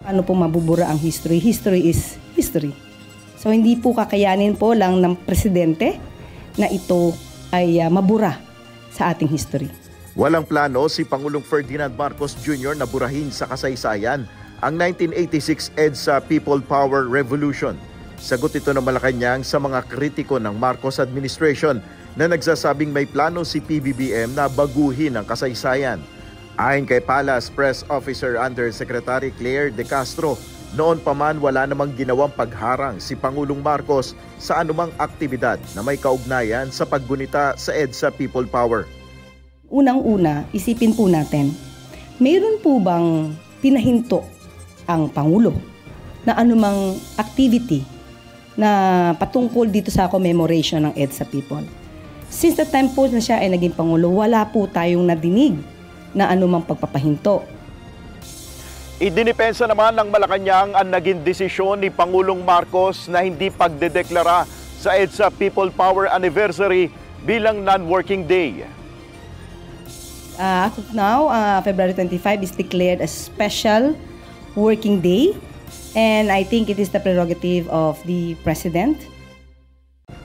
Paano po mabubura ang history? History is history. So hindi po kakayanin po lang ng presidente na ito ay mabura sa ating history. Walang plano si Pangulong Ferdinand Marcos Jr. na burahin sa kasaysayan ang 1986 EDSA People Power Revolution. Sagot ito ng Malacanang sa mga kritiko ng Marcos administration na nagsasabing may plano si PBBM na baguhin ang kasaysayan. Ayon kay Palace Press Officer Undersecretary Claire De Castro, noon pa man wala namang ginawang pagharang si Pangulong Marcos sa anumang aktibidad na may kaugnayan sa paggunita sa EDSA People Power. Unang-una, isipin po natin, mayroon po bang pinahinto ang Pangulo na anumang activity na patungkol dito sa commemoration ng EDSA People? Since the time po na siya ay naging Pangulo, wala po tayong nadinig na anumang pagpapahinto. Idinipensa naman ng Malacanang ang naging desisyon ni Pangulong Marcos na hindi pagdedeklara sa EDSA People Power Anniversary bilang non-working day. As of now, February 25 is declared a special working day, and I think it is the prerogative of the President.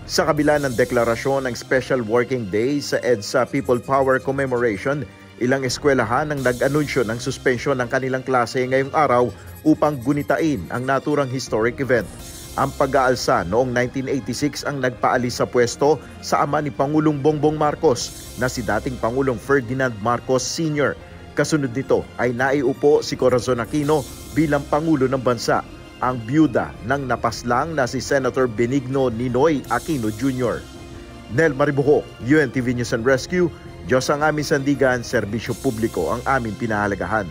Sa kabila ng deklarasyon ng Special Working Day sa EDSA People Power Commemoration, ilang eskwelahan ang nag-anunsyo ng suspensyon ng kanilang klase ngayong araw upang gunitain ang naturang historic event. Ang pag-aalsa noong 1986 ang nagpaalis sa pwesto sa ama ni Pangulong Bongbong Marcos na si dating Pangulong Ferdinand Marcos Sr. Kasunod nito ay naiupo si Corazon Aquino bilang Pangulo ng Bansa, ang byuda ng napaslang na si Senator Benigno Ninoy Aquino Jr. Nel Maribuhok, UNTV News and Rescue. Diyos ang aming sandigan, serbisyo publiko ang aming pinahalagahan.